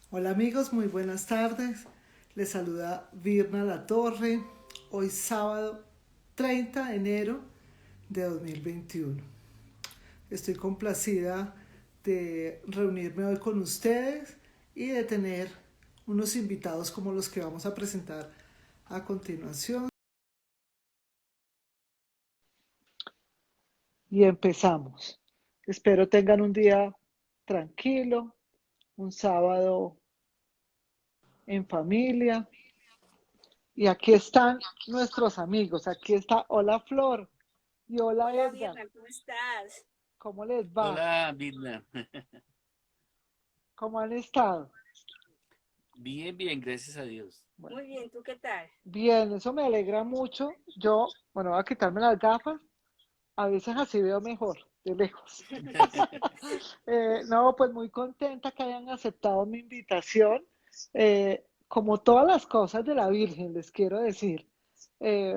Hola amigos, muy buenas tardes. Les saluda Virna La Torre. Hoy sábado 30 de enero de 2021. Estoy complacida de reunirme hoy con ustedes y de tener unos invitados como los que vamos a presentar a continuación. Y empezamos. Espero tengan un día tranquilo, un sábado en familia. Y aquí están nuestros amigos. Aquí está Hola Flor y hola Hola Edgar. Virna, ¿cómo estás? ¿Cómo les va? Hola, Vidna. ¿Cómo han estado? Bien, bien, gracias a Dios. Bueno, Muy bien, ¿tú qué tal? bien, eso me alegra mucho. Yo, bueno, voy a quitarme las gafas. A veces así veo mejor, de lejos. No, pues muy contenta que hayan aceptado mi invitación. Como todas las cosas de la Virgen, les quiero decir, eh,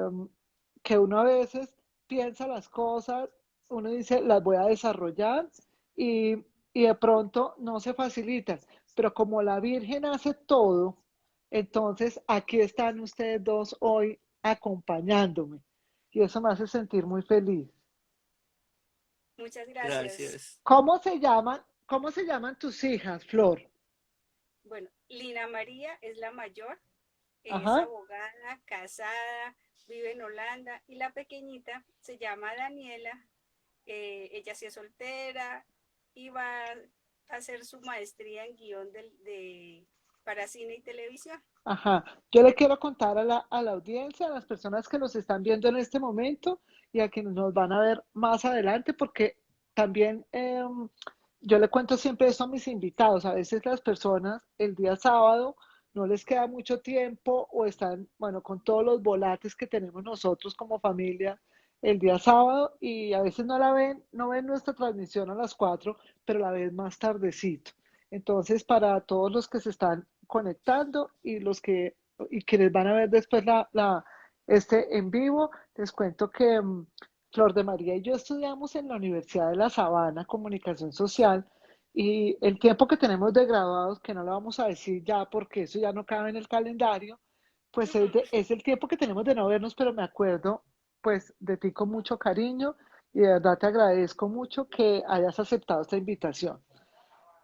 que uno a veces piensa las cosas, uno dice, las voy a desarrollar y, y de pronto no se facilitan. Pero como la Virgen hace todo, entonces aquí están ustedes dos hoy acompañándome y eso me hace sentir muy feliz. Muchas gracias. Gracias. Cómo se llaman tus hijas, Flor? Bueno, Lina María es la mayor, es Ajá. abogada, casada, vive en Holanda y la pequeñita se llama Daniela, ella sí es soltera y va a hacer su maestría en guión para cine y televisión. Ajá, yo le quiero contar a la audiencia, a las personas que nos están viendo en este momento y a quienes nos van a ver más adelante, porque también yo le cuento siempre eso a mis invitados. A veces las personas el día sábado no les queda mucho tiempo o están, bueno, con todos los volates que tenemos nosotros como familia el día sábado y a veces no la ven, no ven nuestra transmisión a las 4, pero la ven más tardecito. Entonces, para todos los que se están conectando y quienes van a ver después este en vivo, les cuento que Flor de María y yo estudiamos en la Universidad de La Sabana Comunicación Social y el tiempo que tenemos de graduados, que no lo vamos a decir ya porque eso ya no cabe en el calendario, pues es el tiempo que tenemos de no vernos, pero me acuerdo pues de ti con mucho cariño y de verdad te agradezco mucho que hayas aceptado esta invitación.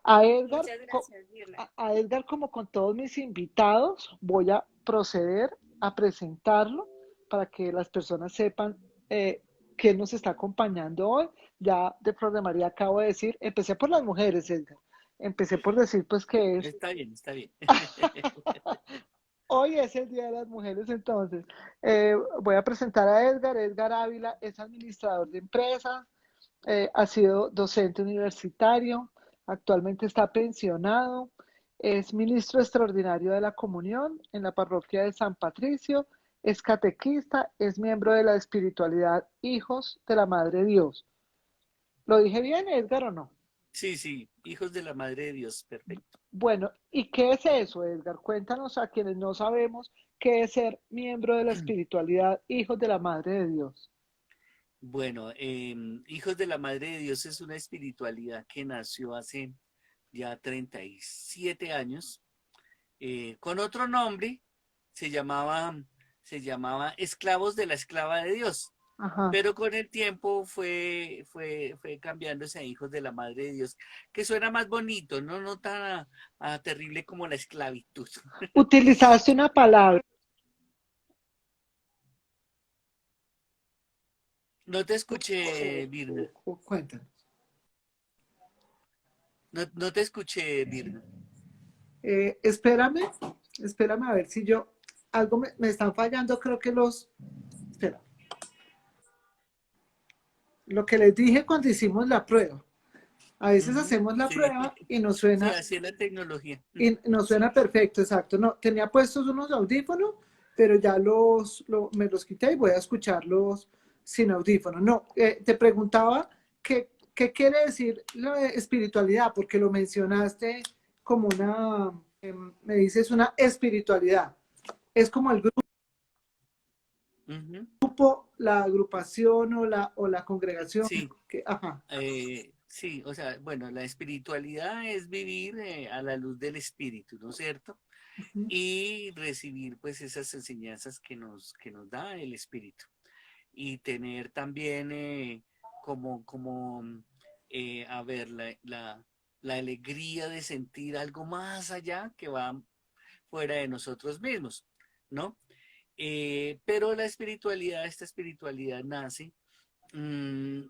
A Edgar, Muchas gracias, Virna. a Edgar, como con todos mis invitados, voy a proceder a presentarlo para que las personas sepan eh, quién nos está acompañando hoy. Ya de Flor de María acabo de decir, empecé por las mujeres, Edgar. Empecé por decir pues que es Está bien, está bien. hoy es el Día de las Mujeres, entonces voy a presentar a Edgar. Edgar Ávila es administrador de empresas, ha sido docente universitario, actualmente está pensionado, es ministro extraordinario de la comunión en la parroquia de San Patricio, es catequista, es miembro de la espiritualidad Hijos de la Madre Dios. ¿Lo dije bien, Edgar, o no? Sí, sí, hijos de la Madre de Dios, perfecto. Bueno, ¿y qué es eso, Edgar? Cuéntanos a quienes no sabemos qué es ser miembro de la espiritualidad Hijos de la Madre de Dios. Bueno, hijos de la Madre de Dios es una espiritualidad que nació hace ya 37 años, con otro nombre, se llamaba, se llamaba Esclavos de la Esclava de Dios. Ajá. Pero con el tiempo fue cambiándose a hijos de la Madre de Dios, que suena más bonito, no, no tan terrible como la esclavitud. Utilizaste una palabra. No te escuché, Virna. Cuéntanos. No, no te escuché, Virna. Espérame, espérame a ver si yo, algo me están fallando, creo que espera, lo que les dije cuando hicimos la prueba. A veces Ujú, hacemos la sí, prueba sí, así es la tecnología. y nos suena perfecto, exacto. No, tenía puestos unos audífonos, pero ya me los quité y voy a escucharlos sin audífonos. No, te preguntaba qué quiere decir la espiritualidad, porque lo mencionaste como me dices una espiritualidad. Es como el Ujú, grupo, la agrupación o la congregación. sí, Ajá. Sí, o sea, bueno, la espiritualidad es vivir a la luz del espíritu, ¿no es cierto? Ujú. Y recibir pues esas enseñanzas que nos da el espíritu. Y tener también a ver, la alegría de sentir algo más allá que va fuera de nosotros mismos, ¿no? Pero la espiritualidad, esta espiritualidad nace mm,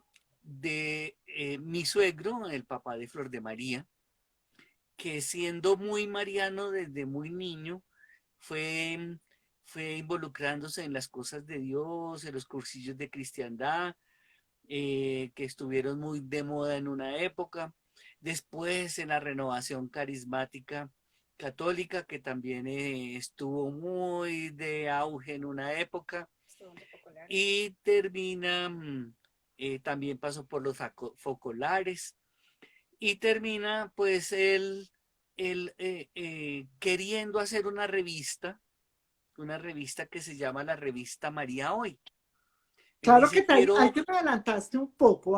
de mi suegro, el papá de Flor de María, que siendo muy mariano desde muy niño, fue, fue involucrándose en las cosas de Dios, en los cursillos de cristiandad, que estuvieron muy de moda en una época. Después en la renovación carismática católica, que también estuvo muy de auge en una época. Estudiando populares. Y termina, también pasó por los focolares y termina pues él queriendo hacer una revista que se llama la revista María Hoy. Él Claro que dice, hay quiero, que me adelantaste un poco.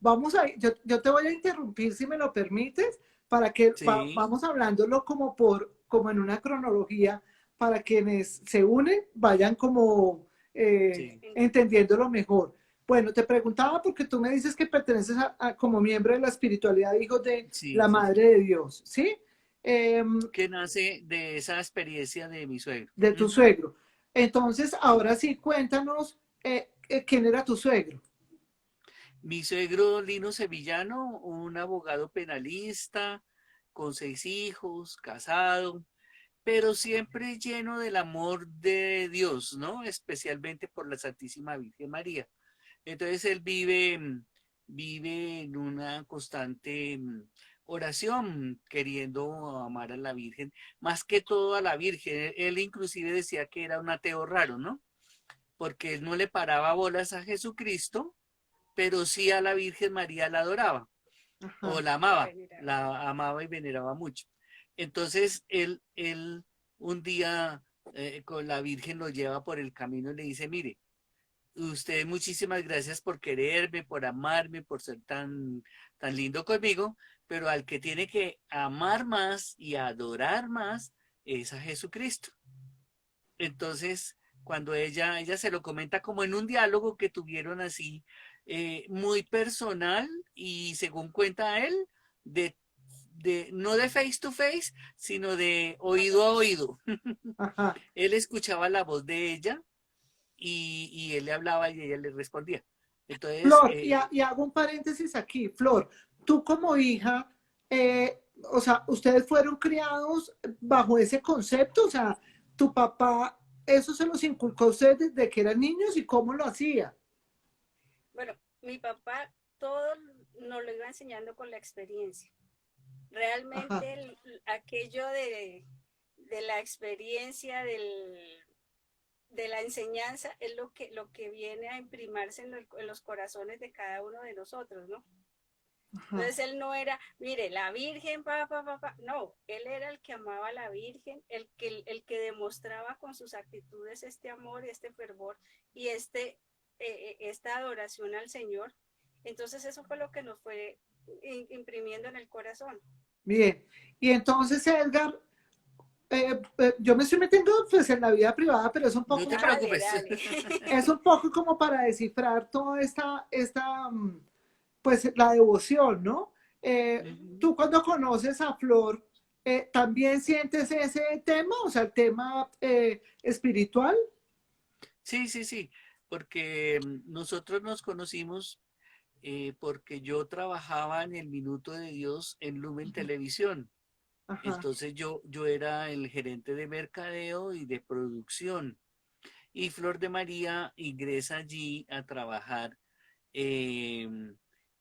Vamos a, yo te voy a interrumpir si me lo permites, para que sí, vamos hablándolo como en una cronología, para quienes se unen vayan como sí, entendiéndolo mejor. Bueno, te preguntaba porque tú me dices que perteneces como miembro de la espiritualidad, hijos de sí, la sí, Madre sí, de Dios, ¿sí? que nace de esa experiencia de mi suegro. De tu Ujú. suegro. Entonces, Sí. ahora sí, cuéntanos quién era tu suegro. Mi suegro Lino Sevillano, un abogado penalista, con 6 hijos, casado, pero siempre lleno del amor de Dios, ¿no? Especialmente por la Santísima Virgen María. Entonces él vive en una constante oración, queriendo amar a la Virgen, más que todo a la Virgen. Él inclusive decía que era un ateo raro, ¿no? Porque él no le paraba bolas a Jesucristo, pero sí a la Virgen María la adoraba o Ajá. la amaba y veneraba mucho. Entonces él un día con la Virgen lo lleva por el camino y le dice, mire, usted muchísimas gracias por quererme, por amarme, por ser tan lindo conmigo, pero al que tiene que amar más y adorar más es a Jesucristo. Entonces, cuando ella se lo comenta como en un diálogo que tuvieron así, muy personal y según cuenta él, de, no de face to face, sino de oído a oído. Ajá. Él escuchaba la voz de ella y él le hablaba y ella le respondía. Entonces, Flor, y hago un paréntesis aquí. Flor, tú como hija, o sea, ustedes fueron criados bajo ese concepto, o sea, tu papá, eso se los inculcó a ustedes desde que eran niños y cómo lo hacía. Bueno, mi papá todo nos lo iba enseñando con la experiencia. Ajá, Realmente aquello de la experiencia de la enseñanza es lo que viene a imprimarse en los corazones de cada uno de nosotros, ¿no? ajá, Entonces él no era, mire, la Virgen, no, él era el que amaba a la Virgen, el que demostraba con sus actitudes este amor, este fervor y esta adoración al Señor. Entonces eso fue lo que nos fue imprimiendo en el corazón. bien. Y entonces, Edgar, yo me estoy metiendo pues en la vida privada, pero no te Dale, preocupes. dale. es un poco como para descifrar toda pues la devoción, ¿no? Tú cuando conoces a Flor, ¿también sientes ese tema, o sea, el tema espiritual? Sí, sí, sí, porque nosotros nos conocimos porque yo trabajaba en el Minuto de Dios en Lumen Televisión. Ajá. Entonces yo era el gerente de mercadeo y de producción. Y Flor de María ingresa allí a trabajar eh,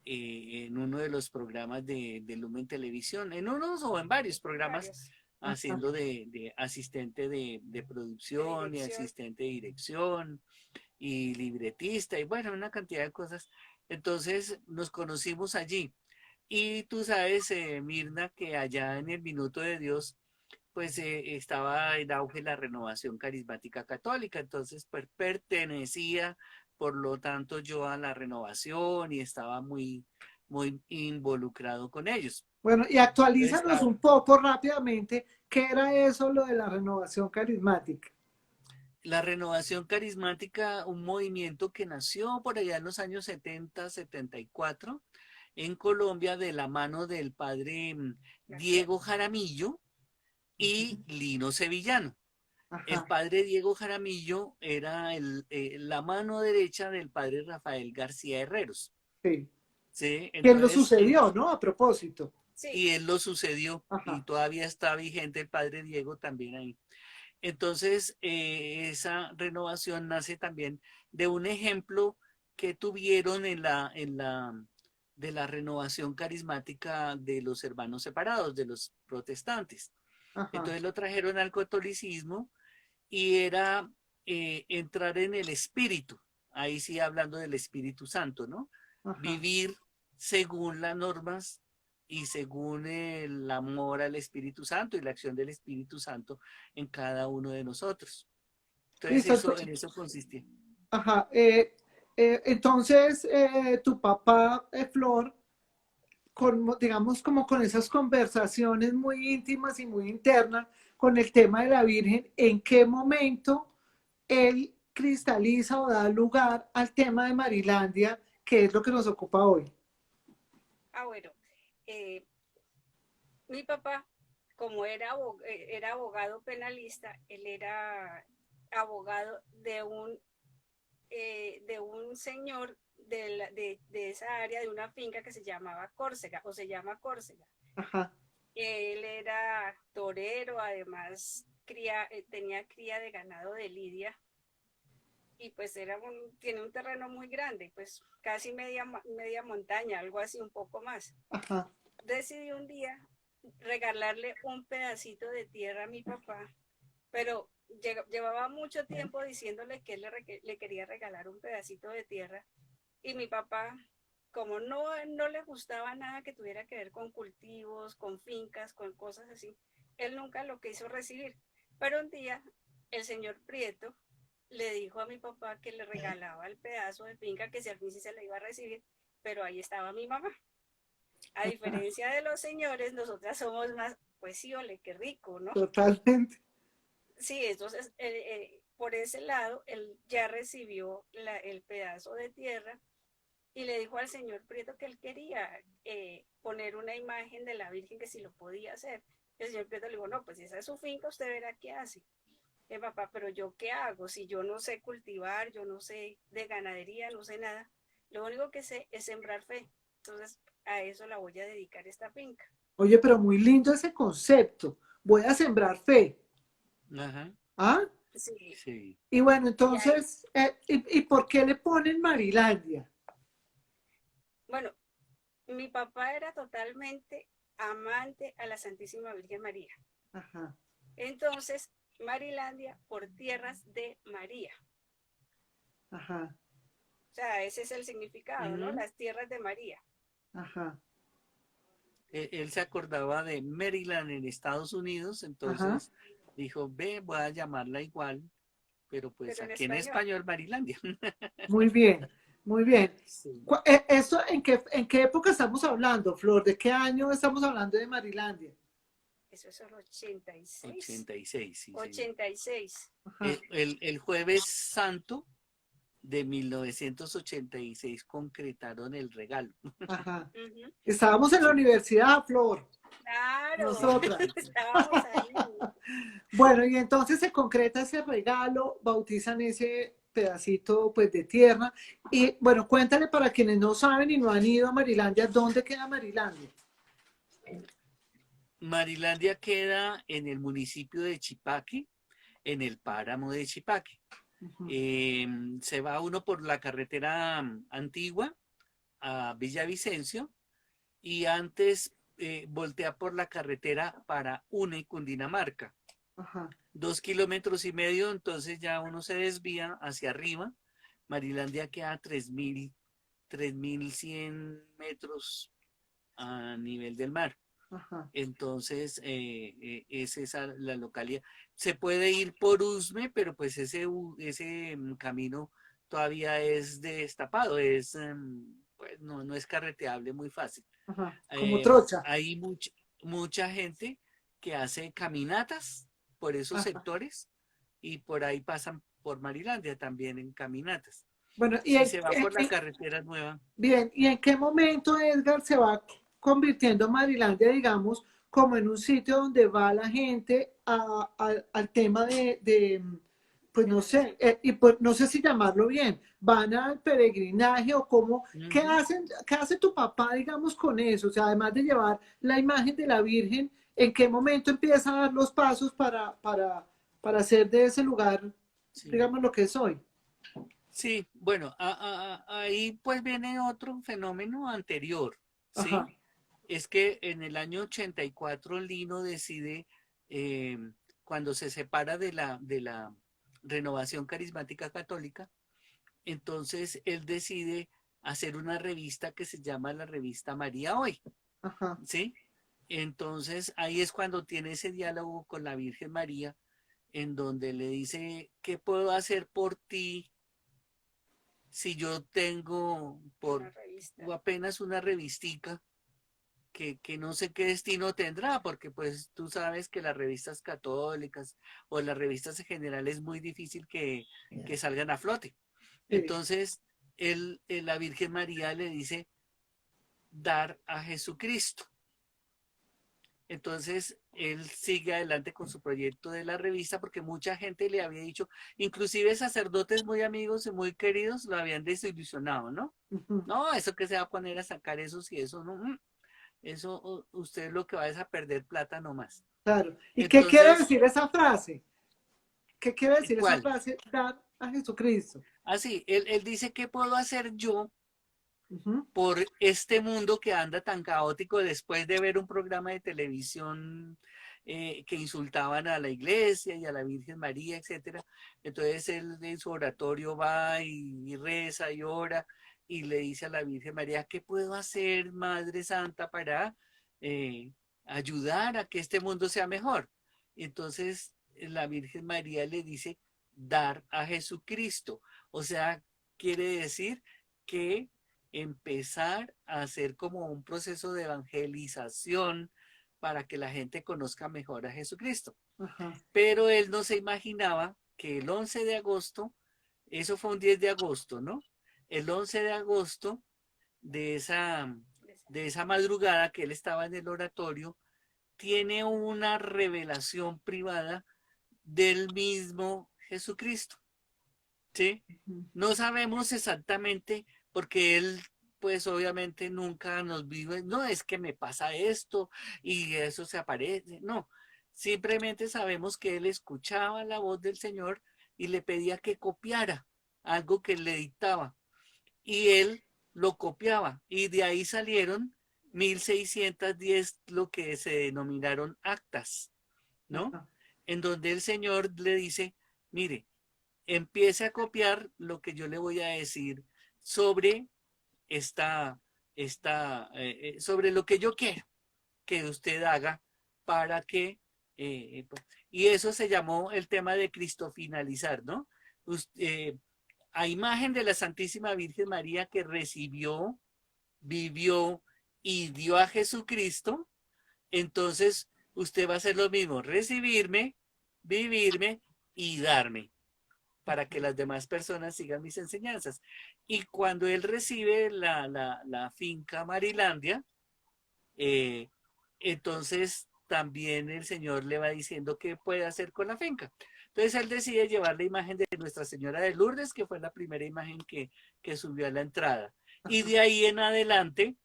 en uno de los programas de Lumen Televisión, en unos o en varios programas, Varios Ajá. haciendo de asistente de de producción y dirección. asistente de dirección y libretista y bueno, una cantidad de cosas. Entonces nos conocimos allí. Y tú sabes, Mirna, que allá en el Minuto de Dios, pues estaba en auge la renovación carismática católica, entonces pues, pertenecía, por lo tanto, yo a la renovación y estaba muy involucrado con ellos. Bueno, y Entonces, actualízanos claro, un poco rápidamente, ¿qué era eso lo de la renovación carismática? la renovación carismática, un movimiento que nació por allá en los años 70, 74, en Colombia, de la mano del padre García. Diego Jaramillo y Lino Sevillano. El Ajá, padre Diego Jaramillo era la mano derecha del padre Rafael García Herreros. sí. ¿Sí? ¿Quién lo Entonces, sucedió, no? A propósito. Sí, y él lo sucedió y Ajá, todavía está vigente el padre Diego también ahí. Entonces, esa renovación nace también de un ejemplo que tuvieron de la renovación carismática de los hermanos separados, de los protestantes. ajá, Entonces lo trajeron al catolicismo y era entrar en el espíritu, ahí sí hablando del Espíritu Santo, ¿no? ajá. Vivir según las normas y según el amor al Espíritu Santo y la acción del Espíritu Santo en cada uno de nosotros. Entonces Listo, en eso consistía. ajá. Entonces, tu papá, Flor, digamos, como con esas conversaciones muy íntimas y muy internas con el tema de la Virgen, ¿en qué momento él cristaliza o da lugar al tema de Marilandia, que es lo que nos ocupa hoy? bueno, eh, mi papá, como era abogado penalista, él era abogado de un señor de esa área, de una finca que se llamaba Córcega, o se llama Córcega. Ajá, Él era torero, además tenía cría de ganado de lidia y pues tiene un terreno muy grande, pues casi media montaña, algo así, un poco más. ajá, Decidí un día regalarle un pedacito de tierra a mi papá, pero llevaba mucho tiempo diciéndole que él le quería regalar un pedacito de tierra y mi papá, como no le gustaba nada que tuviera que ver con cultivos, con fincas, con cosas así, él nunca lo quiso recibir. Pero un día el señor Prieto le dijo a mi papá que le regalaba el pedazo de finca, que si al fin sí se le iba a recibir, pero ahí estaba mi mamá. A ajá, diferencia de los señores, nosotras somos más, pues sí, ole, qué rico, ¿no? totalmente. Sí, entonces por ese lado, él ya recibió el pedazo de tierra y le dijo al señor Prieto que él quería poner una imagen de la Virgen, que si lo podía hacer. El señor Prieto le dijo, no, pues esa es su finca, usted verá qué hace. Papá, pero yo qué hago si yo no sé cultivar, yo no sé de ganadería, no sé nada. Lo único que sé es sembrar fe. Entonces a eso la voy a dedicar esta finca. Oye, pero muy lindo ese concepto. Voy a sembrar fe. Ajá, ¿Ah? Sí, sí. Y bueno, y ahí, entonces, ¿y por qué le ponen Marilandia? bueno, mi papá era totalmente amante a la Santísima Virgen María. Ajá, Entonces, Marilandia por tierras de María. ajá, O sea, ese es el significado, ¿no? Ujú. Las tierras de María. ajá, Él se acordaba de Maryland en Estados Unidos, ajá. entonces dijo, ve, voy a llamarla igual, pero pues Pero en aquí en español. español Marilandia. Muy bien, muy bien. Sí. ¿Esto en qué época estamos hablando, Flor? ¿De qué año estamos hablando de Marilandia? Eso es el 86. 86, sí, señor. 86. Ajá, El jueves santo de 1986 concretaron el regalo. ajá. Uh-huh. Estábamos en la Sí. universidad, Flor, Claro, nosotras. estábamos ahí. Bueno, y entonces se concreta ese regalo, bautizan ese pedacito pues de tierra. Y bueno, cuéntale para quienes no saben y no han ido a Marilandia, ¿dónde queda Marilandia? Marilandia queda en el municipio de Chipaque, en el páramo de Chipaque. Ujú, Se va uno por la carretera antigua a Villavicencio y antes voltea por la carretera para Une, Cundinamarca. ajá, 2,5 kilómetros, entonces ya uno se desvía hacia arriba. Marilandia queda a 3.100 metros a nivel del mar. ajá. Entonces, es esa la localidad. Se puede ir por Usme, pero pues ese camino todavía es destapado, es pues no es carreteable muy fácil. Ajá, como trocha. Hay mucha gente que hace caminatas por esos Ajá. sectores y por ahí pasan por Marilandia también en caminatas. Bueno, Si se va por la carretera nueva. bien, ¿y en qué momento, Edgar, se va convirtiendo Marilandia, digamos, como en un sitio donde va la gente al tema pues De no la sé, visita. y pues no sé si llamarlo bien, van al peregrinaje o cómo, Ujú. qué hace tu papá, digamos, con eso? O sea, además de llevar la imagen de la Virgen, ¿en qué momento empieza a dar los pasos para hacer de ese lugar, Sí. digamos, lo que es hoy? Sí, bueno, ahí pues viene otro fenómeno anterior, Ajá, ¿sí? Es que en el año 84 Lino decide, eh, cuando se separa de la Renovación Carismática Católica, entonces él decide hacer una revista que se llama la revista María Hoy, ajá, ¿sí? Entonces ahí es cuando tiene ese diálogo con la Virgen María, en donde le dice, ¿qué puedo hacer por ti si yo tengo Una por revista. apenas una revistica que no sé qué destino tendrá, porque pues tú sabes que las revistas católicas o las revistas en general es muy difícil que salgan a flote. sí. Entonces, la Virgen María le dice dar a Jesucristo. Entonces, él sigue adelante con su proyecto de la revista porque mucha gente le había dicho, inclusive sacerdotes muy amigos y muy queridos lo habían desilusionado, ¿no? Ujú. No, eso que se va a poner a sacar eso, si eso no, eso usted lo que va es a perder plata nomás. Claro. ¿Y qué quiere Entonces, decir esa frase? ¿Qué quiere decir esa ¿cuál? frase? Dar a Jesucristo. Así, él dice, ¿qué puedo hacer yo Ujú, por este mundo que anda tan caótico después de ver un programa de televisión que insultaban a la iglesia y a la Virgen María, etcétera? Entonces él en su oratorio va y reza y ora y le dice a la Virgen María, ¿qué puedo hacer, Madre Santa, para eh, ayudar a que este mundo sea mejor? Y entonces la Virgen María le dice, dar a Jesucristo. O sea, quiere decir que empezar a hacer como un proceso de evangelización para que la gente conozca mejor a Jesucristo. ajá, Pero él no se imaginaba que el 11 de agosto, eso fue un 10 de agosto, ¿no? El 11 de agosto de esa, de esa madrugada que él estaba en el oratorio, tiene una revelación privada del mismo Jesucristo, ¿sí? ujú, No sabemos exactamente porque él, pues obviamente nunca nos vive, no es que me pasa esto y eso se aparece, no, simplemente sabemos que él escuchaba la voz del Señor y le pedía que copiara algo que le dictaba y él lo copiaba y de ahí salieron 1610 lo que se denominaron actas, ¿no? ajá, En donde el Señor le dice, mire, empiece a copiar lo que yo le voy a decir sobre esta, sobre lo que yo quiero que usted haga para que, y eso se llamó el tema de cristofinalizar, ¿no? A imagen de la Santísima Virgen María que recibió, vivió y dio a Jesucristo, entonces usted va a hacer lo mismo, recibirme, vivirme y darme para que las demás personas sigan mis enseñanzas. Y cuando él recibe la finca Marilandia, eh, entonces también el Señor le va diciendo qué puede hacer con la finca. Entonces él decide llevar la imagen de Nuestra Señora de Lourdes, que fue la primera imagen que subió a la entrada. Y ajá. de ahí en adelante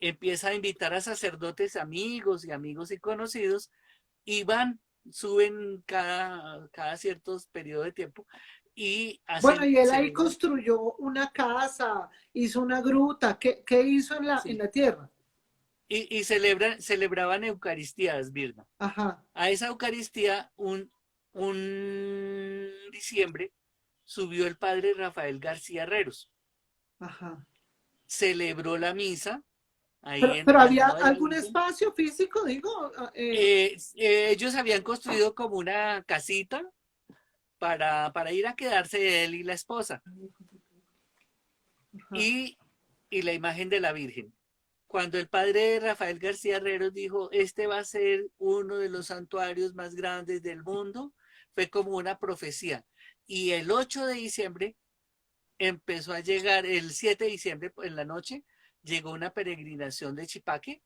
empieza a invitar a sacerdotes amigos y amigos y conocidos y van, suben cada cierto periodo de tiempo y Bueno, hacen, y él ahí celebran, construyó una casa, hizo una gruta. ¿Qué hizo en sí, la tierra? y celebraban Eucaristías, Birna. Ajá, A esa Eucaristía, un diciembre, subió el padre Rafael García Herreros, ajá. celebró la misa Pero, ahí pero al había lado de la algún Virgen. espacio físico, digo. Ellos habían construido como una casita para ir a quedarse él y la esposa. Ajá, Y y la imagen de la Virgen. Cuando el padre Rafael García Herreros dijo, este va a ser uno de los santuarios más grandes del mundo, fue como una profecía. Y el 8 de diciembre empezó a llegar, el 7 de diciembre en la noche, llegó una peregrinación de Chipaque,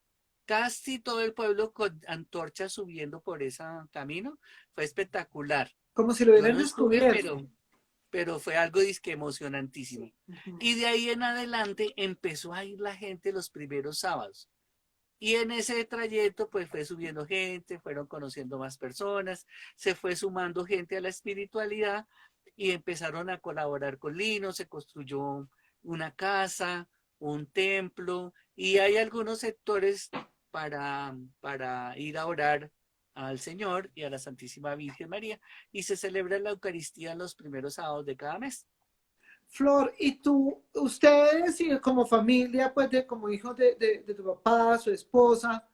casi todo el pueblo con antorchas subiendo por ese camino, fue espectacular. Como si lo Yo hubieran no estuve, descubierto. pero fue algo disque emocionantísimo. Sí. Ujú. Y de ahí en adelante empezó a ir la gente los primeros sábados. Y en ese trayecto pues fue subiendo gente, fueron conociendo más personas, se fue sumando gente a la espiritualidad y empezaron a colaborar con Lino, se construyó una casa, un templo y hay algunos sectores para ir a orar al Señor y a la Santísima Virgen María y se celebra la Eucaristía los primeros sábados de cada mes. Flor, y tú, ustedes y como familia, pues como hijos de tu papá, su esposa,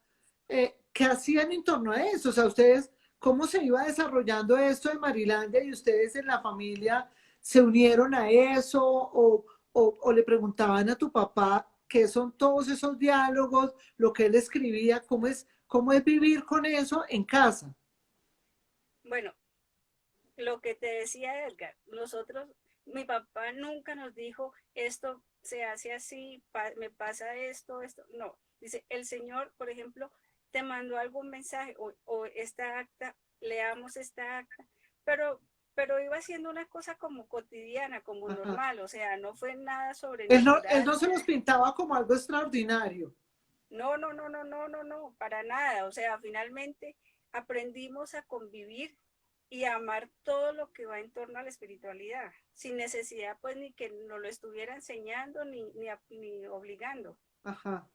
¿qué hacían en torno a eso? O sea, ustedes, ¿cómo se iba desarrollando esto en Marilandia y ustedes en la familia se unieron a eso o le preguntaban a tu papá qué son todos esos diálogos, lo que él escribía, cómo es vivir con eso en casa? Bueno, lo que te decía Edgar, nosotros, mi papá nunca nos dijo esto se hace así, me pasa esto, no. Dice, el Señor, por ejemplo, te mandó algún mensaje o esta acta, leamos esta acta, pero, pero iba siendo una cosa como cotidiana, como Ajá. normal, o sea, no fue nada Él sobrenatural. no se los pintaba como algo extraordinario. No, no, no, no, no, no, no, para nada. O sea, finalmente aprendimos a convivir y a amar todo lo que va en torno a la espiritualidad, sin necesidad pues ni que nos lo estuviera enseñando ni obligando. Ajá.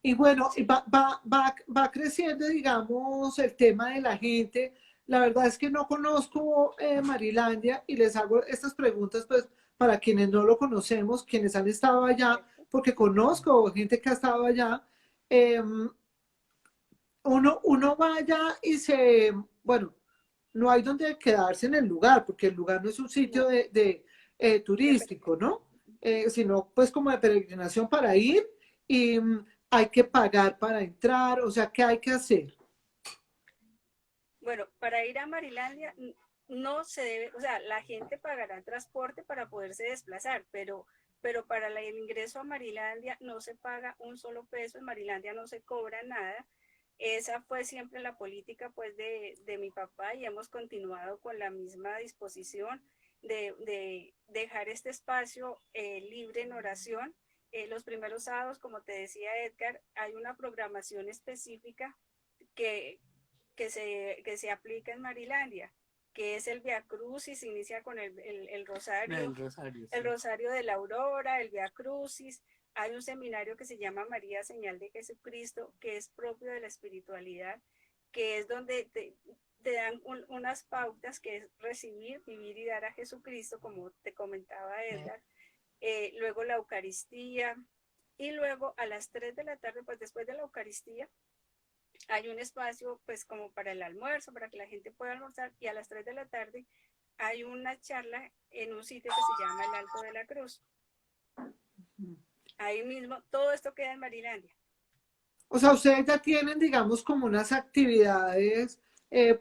Y bueno, Sí, va creciendo, digamos, el tema de la gente. La verdad es que no conozco Marilandia y les hago estas preguntas, pues, para quienes no lo conocemos, quienes han estado allá, correcto. porque conozco gente que ha estado allá. Eh, uno vaya y bueno, no hay donde quedarse en el lugar, porque el lugar no es un sitio No, de, turístico, ¿no? Sino pues como de peregrinación para ir y hay que pagar para entrar, o sea, ¿qué hay que hacer? bueno, para ir a Marilandia no se debe, o sea, la gente pagará transporte para poderse desplazar, pero para el ingreso a Marilandia no se paga un solo peso, en Marilandia no se cobra nada. Esa fue siempre la política pues de mi papá y hemos continuado con la misma disposición de dejar este espacio libre en oración. Los primeros sábados, como te decía Edgar, hay una programación específica que, que se aplica en Marilandia, que es el Via Crucis, inicia con El rosario, el sí. Rosario de la Aurora, el Via Crucis. Hay un seminario que se llama María Señal de Jesucristo, que es propio de la espiritualidad, que es donde te dan unas pautas que es recibir, vivir y dar a Jesucristo, como te comentaba Edgar. Luego la Eucaristía, y luego a las 3 de la tarde, pues después de la Eucaristía, hay un espacio pues como para el almuerzo, para que la gente pueda almorzar y a las 3 de la tarde hay una charla en un sitio que se llama el Alto de la Cruz. Ahí mismo, todo esto queda en Marilandia. O sea, ustedes ya tienen, digamos, como unas actividades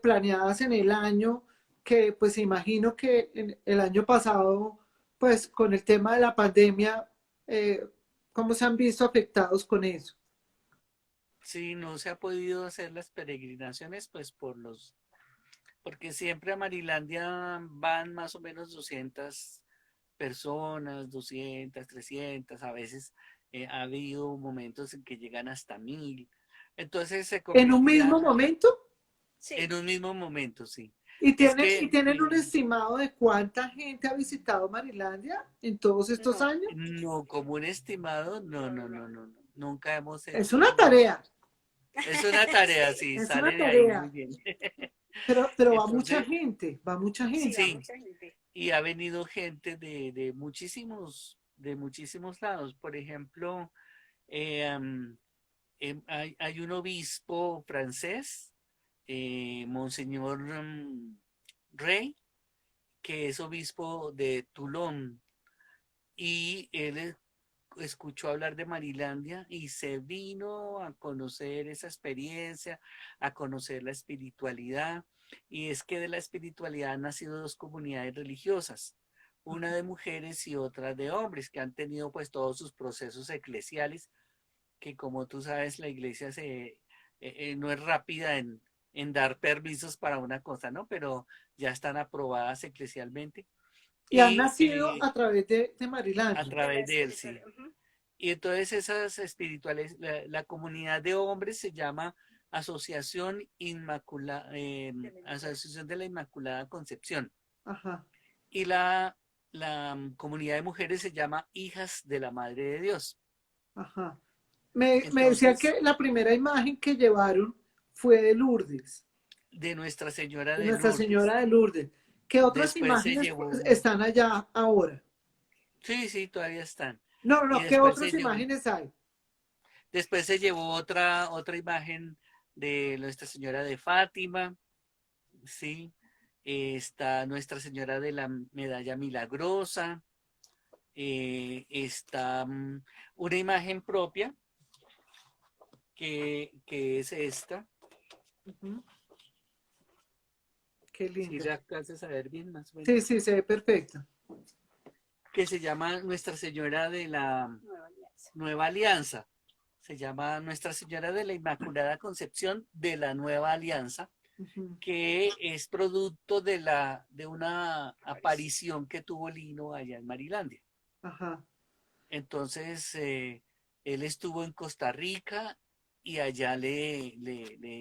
planeadas en el año, que pues imagino que en el año pasado, pues con el tema de la pandemia, ¿cómo se han visto afectados con eso? Sí, no se ha podido hacer las peregrinaciones, pues porque siempre a Marilandia van más o menos 200 personas, 200, 300, a veces ha habido momentos en que llegan hasta 1000. Entonces se ¿En un convertía mismo momento? Sí, en un mismo momento, sí. ¿Y Es y que tienen un estimado de cuánta gente ha visitado Marilandia en todos estos no, años? no, como un estimado, no, no, no. nunca hemos Es hecho una un... tarea, Es una tarea, Sí, sí, es una sale de ahí muy tarea, bien. pero Entonces, va mucha sí, va gente. sí, mucha gente. y ha venido gente de muchísimos lados. Por ejemplo, um, hay un obispo francés, Monseñor Rey, que es obispo de Toulon, y él escuchó hablar de Marilandia y se vino a conocer esa experiencia, a conocer la espiritualidad. Y es que de la espiritualidad han nacido dos comunidades religiosas, una de mujeres y otra de hombres, que han tenido pues todos sus procesos eclesiales, que como tú sabes, la iglesia no es rápida en dar permisos para una cosa, ¿no? Pero ya están aprobadas eclesialmente. Y han Y nacido a través de a Marilandia. De la través de él, sí. espiritualidad. Ujú. Y entonces esas espirituales, la comunidad de hombres se llama Asociación de la Inmaculada Concepción. Ajá, Y la comunidad de mujeres se llama Hijas de la Madre de Dios. ajá. Me decía Entonces, que la primera imagen que llevaron fue de Lourdes, de Nuestra Señora de de Nuestra Lourdes. Señora de Lourdes. ¿Qué otras Después se imágenes pues, llevó, están allá ahora? sí, sí, todavía están. No, no, Y no, ¿qué otras imágenes hay? después se llevó otra imagen de Nuestra Señora de Fátima, sí. Está Nuestra Señora de la Medalla Milagrosa, está una imagen propia que es esta, Ujú. Qué si linda. la alcanzas a ver bien más o Sí, menos, sí, se ve perfecto. que se llama Nuestra Señora de la Nueva Alianza. Nueva Alianza, se llama Nuestra Señora de la Inmaculada Concepción de la Nueva Alianza, Ujú. que es producto de una aparición que tuvo Lino allá en Marilandia. Ajá. Entonces, él estuvo en Costa Rica y allá le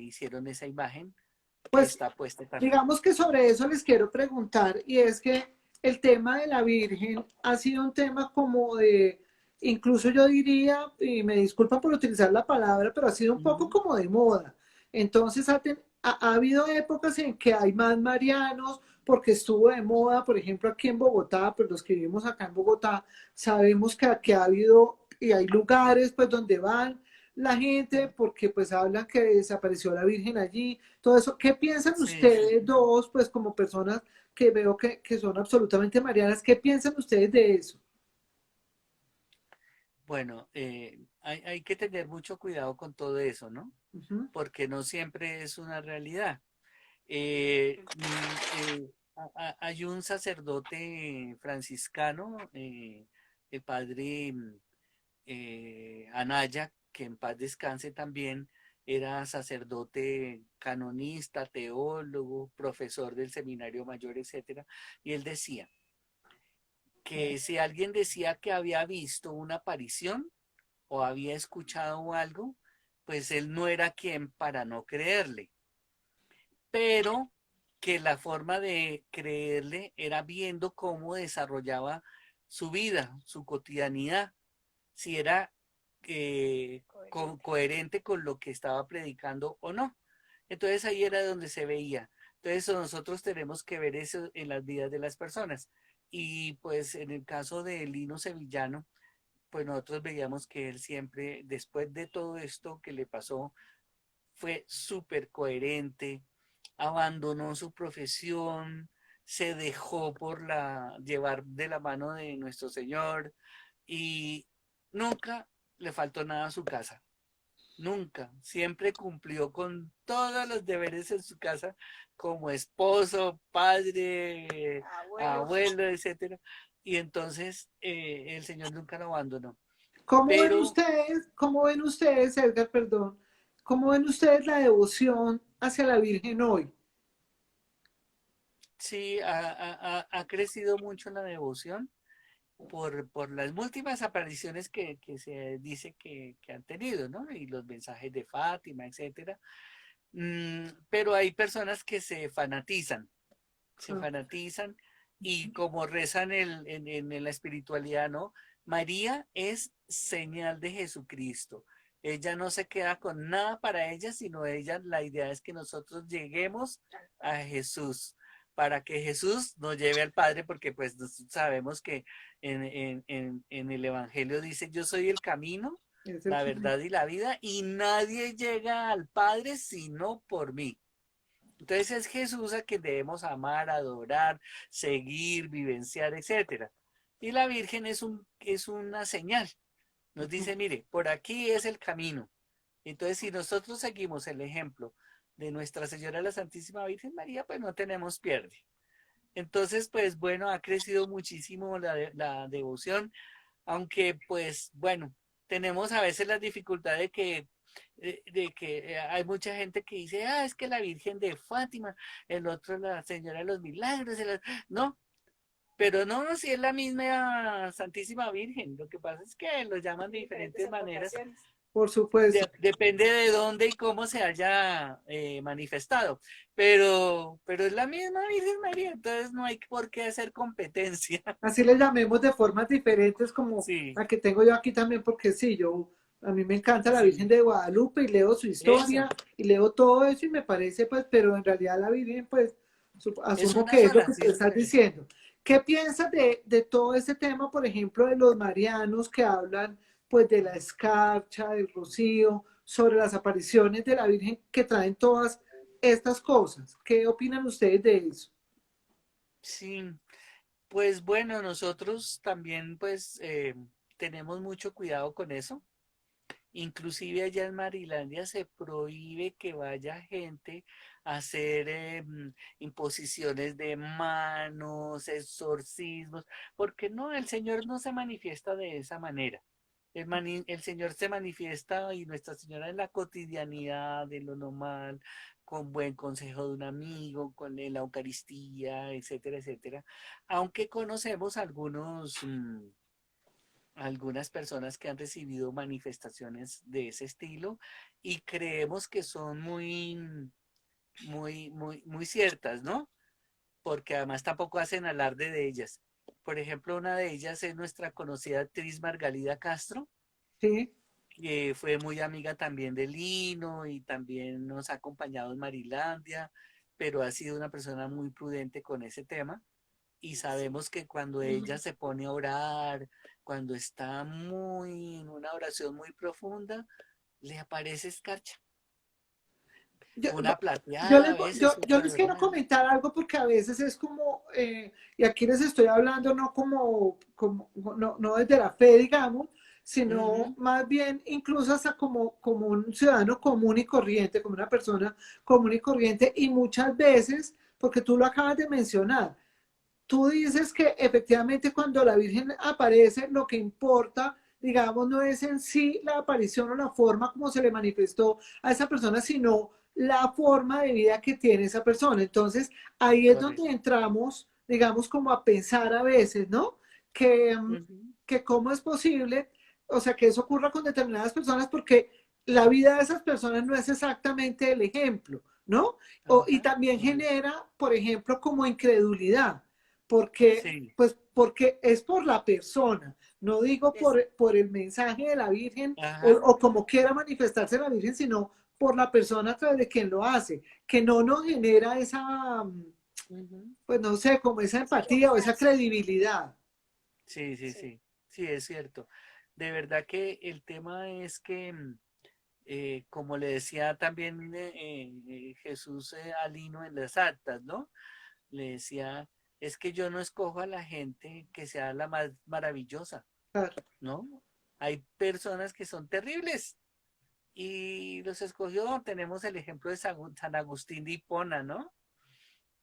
hicieron esa imagen que Pues está puesta también. digamos que sobre eso les quiero preguntar, y es que el tema de la Virgen ha sido un tema como de, incluso yo diría, y me disculpan por utilizar la palabra, pero ha sido un poco Ujú. como de moda. Entonces ha habido épocas en que hay más marianos, porque estuvo de moda, por ejemplo, aquí en Bogotá, pues los que vivimos acá en Bogotá, sabemos que ha habido y hay lugares pues donde van la gente porque pues hablan que desapareció la Virgen allí, todo eso. ¿Qué piensan Sí, sí. ustedes dos, pues como personas que veo que son absolutamente marianas, qué piensan ustedes de eso? Bueno, hay que tener mucho cuidado con todo eso, ¿no? Ujú, Porque no siempre es una realidad. Hay un sacerdote franciscano, el padre Anaya, que en paz descanse también, era sacerdote canonista, teólogo, profesor del seminario mayor, etcétera, y él decía que si alguien decía que había visto una aparición o había escuchado algo, pues él no era quien para no creerle, pero que la forma de creerle era viendo cómo desarrollaba su vida, su cotidianidad, si era Coherente. coherente con lo que estaba predicando o no. Entonces ahí era donde se veía. Entonces nosotros tenemos que ver eso en las vidas de las personas. Y pues en el caso de Lino Sevillano, pues nosotros veíamos que él siempre, después de todo esto que le pasó, fue súper coherente, abandonó su profesión, se dejó llevar de la mano de nuestro Señor y nunca le faltó nada a su casa. Nunca, siempre cumplió con todos los deberes en su casa como esposo, padre, Abuelo. abuelo, etcétera. Y entonces el Señor nunca lo abandonó. Pero cómo ven ustedes, Edgar, perdón, cómo ven ustedes la devoción hacia la Virgen hoy? sí, ha crecido mucho la devoción por las múltiples apariciones que se dice que han tenido, ¿no? Y los mensajes de Fátima, etcétera. Pero hay personas que se Ah, fanatizan y como rezan en la espiritualidad, ¿no? María es señal de Jesucristo. Ella no se queda con nada para ella, sino ella, la idea es que nosotros lleguemos a Jesús, para que Jesús nos lleve al Padre, porque pues sabemos que en el Evangelio dice, yo soy el camino, es el la camino. verdad y la vida, y nadie llega al Padre sino por mí. Entonces es Jesús a quien debemos amar, adorar, seguir, vivenciar, etcétera. Y la Virgen es una señal. Nos dice, mire, por aquí es el camino. Entonces, si nosotros seguimos el ejemplo de Nuestra Señora la Santísima Virgen María, pues no tenemos pierde. Entonces, pues bueno, ha crecido muchísimo la devoción, aunque pues bueno, tenemos a veces la dificultad de que hay mucha gente que dice, ah, es que la Virgen de Fátima, el otro la Señora de los Milagros, no, pero no, si es la misma Santísima Virgen, lo que pasa es que lo llaman de diferentes maneras, Por supuesto. depende de dónde y cómo se haya manifestado, pero es la misma Virgen María, entonces no hay por qué hacer competencia. Así le llamemos de formas diferentes como Sí, la que tengo yo aquí también, porque sí, a mí me encanta la Virgen sí, de Guadalupe y leo su historia eso, y leo todo eso y me parece, pues, pero en realidad la Virgen, pues, es asumo una que es lo sola, que tú sí, estás señora. diciendo. ¿Qué piensas de todo este tema, por ejemplo, de los marianos que hablan, pues, de la escarcha, del rocío, sobre las apariciones de la Virgen que traen todas estas cosas? ¿Qué opinan ustedes de eso? Sí, pues bueno, nosotros también pues tenemos mucho cuidado con eso. Inclusive allá en Marilandia se prohíbe que vaya gente a hacer imposiciones de manos, exorcismos, porque no, el Señor no se manifiesta de esa manera. El Señor se manifiesta y Nuestra Señora en la cotidianidad, de lo normal, con buen consejo de un amigo, la Eucaristía, etcétera, etcétera. Aunque conocemos algunas personas que han recibido manifestaciones de ese estilo y creemos que son muy ciertas, ¿no? Porque además tampoco hacen alarde de ellas. Por ejemplo, una de ellas es nuestra conocida actriz Margalida Castro, Sí. que fue muy amiga también de Lino y también nos ha acompañado en Marilandia, pero ha sido una persona muy prudente con ese tema y sabemos que cuando ella se pone a orar, cuando está muy en una oración muy profunda, le aparece escarcha. Yo, Una yo, plateada les, a veces, yo otra les quiero dorada. comentar algo porque a veces es como, y aquí les estoy hablando no no desde la fe, digamos, sino Ujú, más bien incluso hasta como un ciudadano común y corriente, como una persona común y corriente, y muchas veces, porque tú lo acabas de mencionar, tú dices que efectivamente cuando la Virgen aparece, lo que importa, digamos, no es en sí la aparición o la forma como se le manifestó a esa persona, sino la forma de vida que tiene esa persona. Entonces, ahí es donde correcto. entramos, digamos, como a pensar a veces, ¿no? Que, Ujú, que cómo es posible, o sea, que eso ocurra con determinadas personas porque la vida de esas personas no es exactamente el ejemplo, ¿no? Y ajá, también correcto. genera, por ejemplo, como incredulidad porque, Sí, pues, porque es por la persona, no digo Es, por el mensaje de la Virgen ajá, o como quiera manifestarse la Virgen, sino por la persona a través de quien lo hace, que no nos genera esa, ujú. pues no sé, como esa esa empatía o esa confianza. Sí, credibilidad. sí, sí, Sí. sí, sí, es cierto. De verdad que el tema es que como le decía también Jesús a Lino en las actas, ¿no? Le decía, es que yo no escojo a la gente que sea la más maravillosa, Claro, ¿no? Hay personas que son terribles y los escogió. Tenemos el ejemplo de San Agustín de Hipona, ¿no?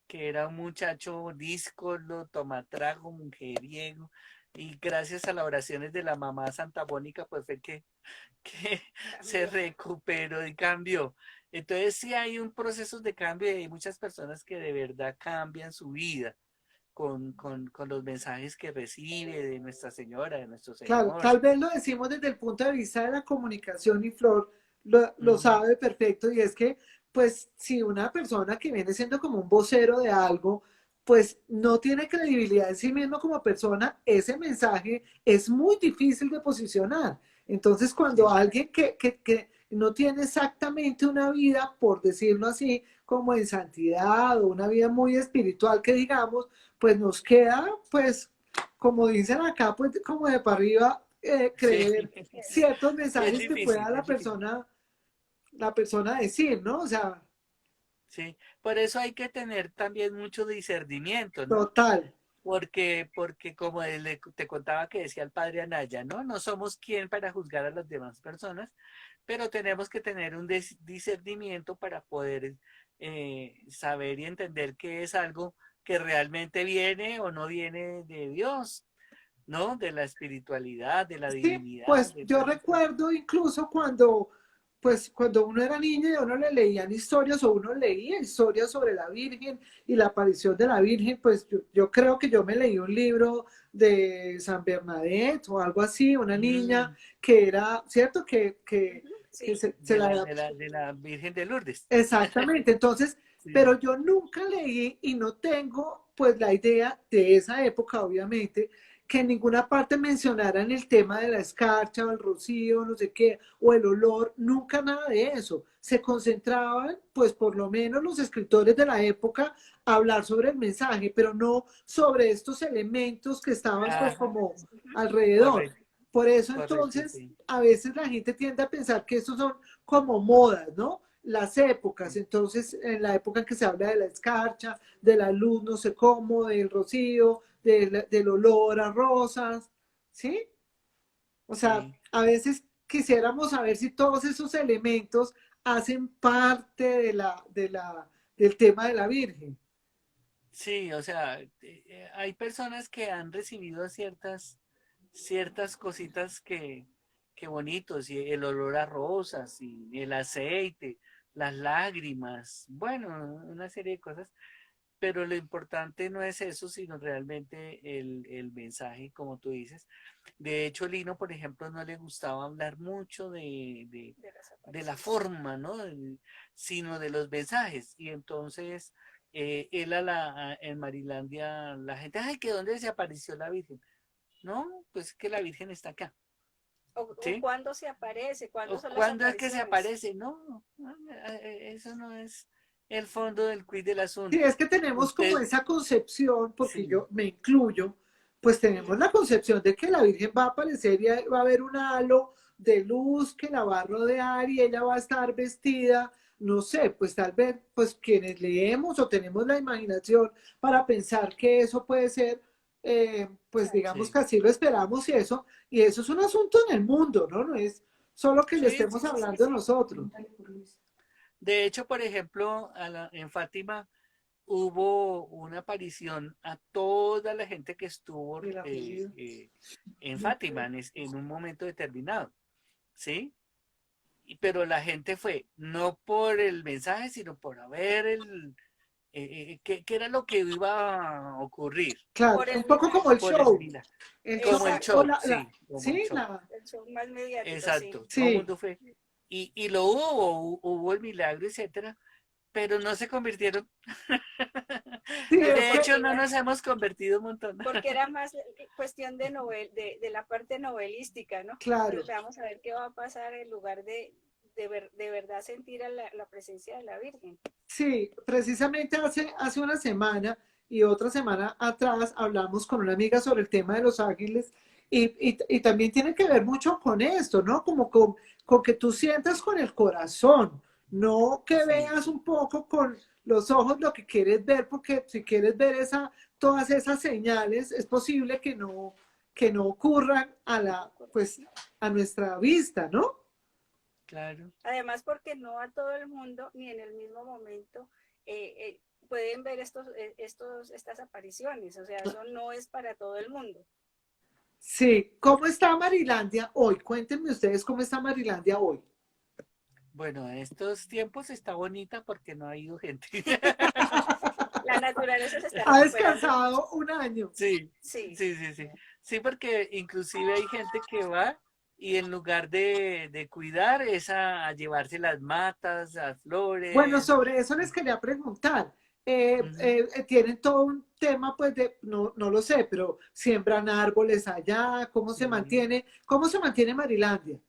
Que era un muchacho díscolo, tomatrago, mujeriego, y gracias a las oraciones de la mamá Santa Mónica, pues fue que se Cambió. recuperó y cambió. Entonces sí hay un proceso de cambio y hay muchas personas que de verdad cambian su vida con los mensajes que recibe de Nuestra Señora, de nuestro claro, Señor. tal vez lo decimos desde el punto de vista de la comunicación y Flor lo Ujú, sabe perfecto y es que, pues, si una persona que viene siendo como un vocero de algo, pues no tiene credibilidad en sí mismo como persona, ese mensaje es muy difícil de posicionar. Entonces, cuando sí, alguien que no tiene exactamente una vida, por decirlo así, como en santidad o una vida muy espiritual que digamos, pues nos queda, pues como dicen acá, pues como de para arriba, sí, creer ciertos es mensajes que pueda difícil, es difícil. la persona decir, ¿no? O sea, Sí, por eso hay que tener también mucho discernimiento, ¿no? total. porque como te contaba que decía el padre Anaya, ¿no? No somos quien para juzgar a las demás personas, pero tenemos que tener un discernimiento para poder saber y entender que es algo que realmente viene o no viene de Dios, ¿no? De la espiritualidad, de la Sí, divinidad, pues de yo todas estas. recuerdo incluso cuando, pues cuando uno era niño y a uno le leían historias o uno leía historias sobre la Virgen y la aparición de la Virgen, pues yo creo que yo me leí un libro de San Bernadette o algo así, una niña Mm, que era, ¿cierto? Ujú, Que sí, se de la Virgen de Lourdes. exactamente, entonces, Sí. pero yo nunca leí y no tengo pues la idea de esa época, obviamente, que en ninguna parte mencionaran el tema de la escarcha o el rocío, no sé qué, o el olor, nunca nada de eso. Se concentraban, pues por lo menos los escritores de la época, a hablar sobre el mensaje, pero no sobre estos elementos que estaban pues Ajá, como ujú, alrededor. correcto, Por eso correcto, entonces, sí. a veces la gente tiende a pensar que estos son como modas, ¿no? Las épocas, Sí, entonces en la época en que se habla de la escarcha, de la luz, no sé cómo, del rocío, del olor a rosas, ¿sí? O sea, sí. a veces quisiéramos saber si todos esos elementos hacen parte del tema de la Virgen. Sí, o sea, hay personas que han recibido ciertas cositas que bonitos, y el olor a rosas, y el aceite, las lágrimas, bueno, una serie de cosas, pero lo importante no es eso, sino realmente el mensaje, como tú dices. De hecho, Lino, por ejemplo, no le gustaba hablar mucho de las de la apariciones. forma, ¿no? Sino de los mensajes. Y entonces, él en Marilandia, la gente, ay, ¿que dónde se apareció la Virgen? No, pues que la Virgen está acá, O ¿sí? cuándo se aparece, cuándo ¿O son las cuándo es que se apariciones. aparece? No, eso no es el fondo del quiz del Sí, asunto. es que tenemos como Usted, esa concepción, porque sí, yo me incluyo, pues tenemos Ujú, la concepción de que la Virgen va a aparecer y va a haber un halo de luz que la va a rodear y ella va a estar vestida, no sé, pues tal vez, pues quienes leemos o tenemos la imaginación para pensar que eso puede ser, pues claro. digamos sí, que así lo esperamos y eso es un asunto en el mundo, ¿no? No es solo que le sí, estemos sí, sí, sí, hablando sí. nosotros. De hecho, por ejemplo, en Fátima hubo una aparición a toda la gente que estuvo El apellido. en Fátima en un momento determinado, ¿sí? Pero la gente fue no por el mensaje, sino por ver qué era lo que iba a ocurrir, Claro, Por un el poco como el milagro. por el show. milagro. El show Como el o Exacto. show, sí, como el sí, show. El show más mediático, sí. Exacto, todo el sí, mundo fue. Y lo hubo el milagro, etcétera, pero no se convirtieron. sí, Claro, es De que, hecho, porque no era, nos hemos convertido un montón. porque era más cuestión de la parte novelística, ¿no? claro, Entonces vamos a ver qué va a pasar en lugar de verdad sentir a la presencia de la Virgen. sí, precisamente hace una semana y otra semana atrás hablamos con una amiga sobre el tema de los ángeles y también tiene que ver mucho con esto, ¿no? Como con que tú sientas con el corazón, no que Sí, veas un poco con los ojos lo que quieres ver, porque si quieres ver todas esas señales, es posible que no ocurran pues, a nuestra vista, ¿no? claro. Además, porque no a todo el mundo, ni en el mismo momento, pueden ver estas apariciones. O sea, eso no es para todo el mundo. Sí, ¿cómo está Marilandia hoy? Cuéntenme ustedes cómo está Marilandia hoy. Bueno, en estos tiempos está bonita porque no ha ido gente. La naturaleza se está Ha recuperando. descansado un año. Sí, Sí, sí, sí, sí. Sí, porque inclusive hay gente que va y en lugar de cuidar es a llevarse las matas, las Bueno, flores. sobre eso les quería preguntar. Ujú, Tienen todo un tema, pues, no lo sé, pero siembran árboles allá, sí. cómo se mantiene Marilandia?